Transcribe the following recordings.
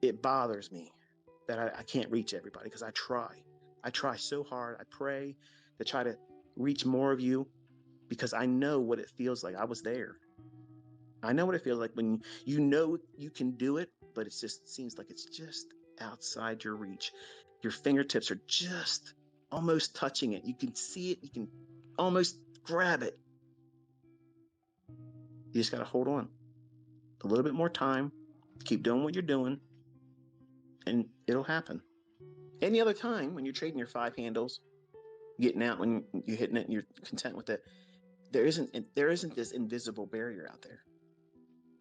it bothers me that I can't reach everybody because I try. I try so hard. I pray to try to reach more of you because I know what it feels like. I was there. I know what it feels like when you know you can do it, but it just seems like it's just outside your reach. Your fingertips are just almost touching it. You can see it. You can almost grab it. You just got to hold on a little bit more time. Keep doing what you're doing, and it'll happen. Any other time when you're trading your 5 handles, getting out when you're hitting it and you're content with it, there isn't this invisible barrier out there.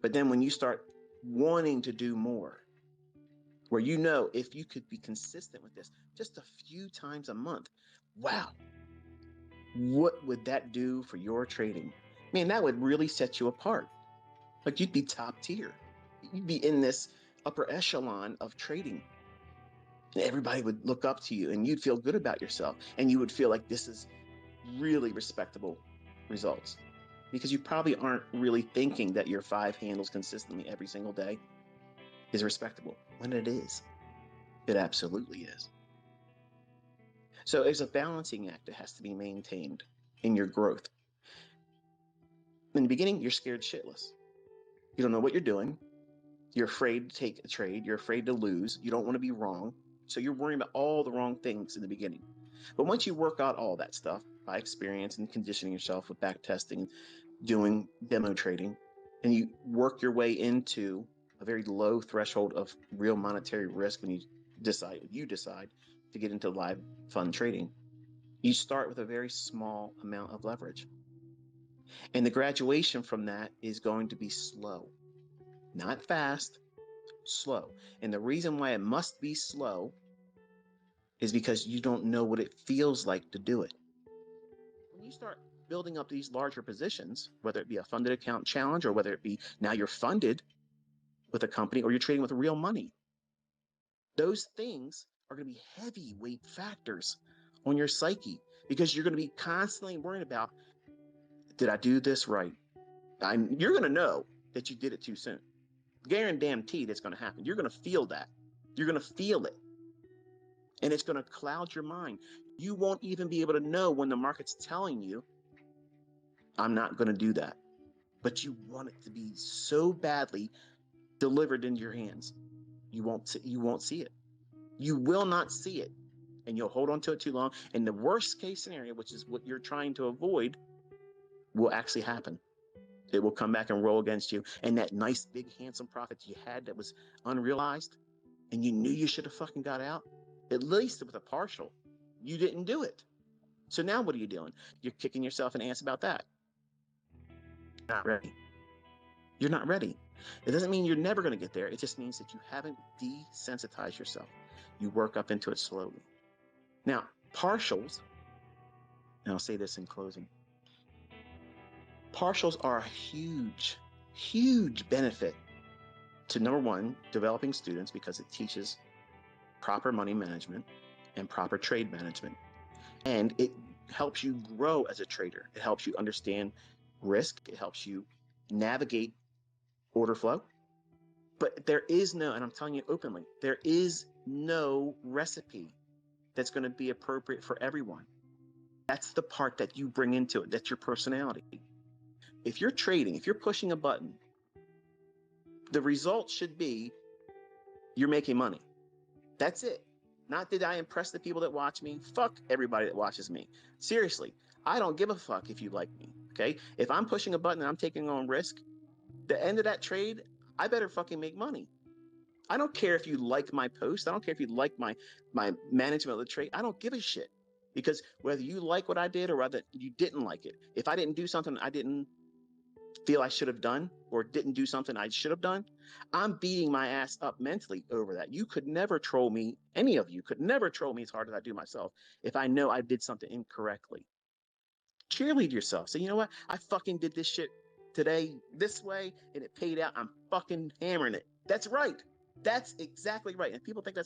But then when you start wanting to do more, where you know if you could be consistent with this just a few times a month, wow, what would that do for your trading? Man, that would really set you apart. Like you'd be top tier. You'd be in this upper echelon of trading. And everybody would look up to you and you'd feel good about yourself. And you would feel like this is really respectable results. Because you probably aren't really thinking that your 5 handles consistently every single day is respectable, when it is. It absolutely is. So it's a balancing act that has to be maintained in your growth. In the beginning, you're scared shitless. You don't know what you're doing. You're afraid to take a trade. You're afraid to lose. You don't want to be wrong. So you're worrying about all the wrong things in the beginning. But once you work out all that stuff by experience and conditioning yourself with back testing, doing demo trading, and you work your way into a very low threshold of real monetary risk when you decide to get into live fund trading, you start with a very small amount of leverage. And the graduation from that is going to be slow, not fast, slow. And the reason why it must be slow is because you don't know what it feels like to do it. When you start building up these larger positions, whether it be a funded account challenge or whether it be now you're funded with a company or you're trading with real money, those things are going to be heavyweight factors on your psyche because you're going to be constantly worrying about, did I do this right? You're going to know that you did it too soon. Guaranteed it's going to happen. You're going to feel that. You're going to feel it. And it's going to cloud your mind. You won't even be able to know when the market's telling you, I'm not going to do that. But you want it to be so badly delivered into your hands. You won't see it. You will not see it. And you'll hold on to it too long. And the worst case scenario, which is what you're trying to avoid, will actually happen. It will come back and roll against you. And that nice, big, handsome profit you had that was unrealized and you knew you should have fucking got out, at least with a partial, you didn't do it. So now what are you doing? You're kicking yourself in the ass about that. You're not ready. You're not ready. It doesn't mean you're never going to get there. It just means that you haven't desensitized yourself. You work up into it slowly. Now, partials, and I'll say this in closing, partials are a huge, huge benefit to, number one, developing students because it teaches proper money management and proper trade management. And it helps you grow as a trader. It helps you understand risk. It helps you navigate order flow. But there is no, and I'm telling you openly, there is no recipe that's going to be appropriate for everyone. That's the part that you bring into it. That's your personality. If you're trading, if you're pushing a button, the result should be you're making money. That's it. Not did I impress the people that watch me? Fuck everybody that watches me. Seriously, I don't give a fuck if you like me, okay? If I'm pushing a button and I'm taking on risk, the end of that trade, I better fucking make money. I don't care if you like my post. I don't care if you like my management of the trade. I don't give a shit. Because whether you like what I did or whether you didn't like it, if I didn't do something I didn't feel I should have done or didn't do something I should have done, I'm beating my ass up mentally over that. You could never troll me. Any of you could never troll me as hard as I do myself if I know I did something incorrectly. Cheerlead yourself. Say, you know what? I fucking did this shit today this way and it paid out. I'm fucking hammering it. That's right. That's exactly right. And people think that's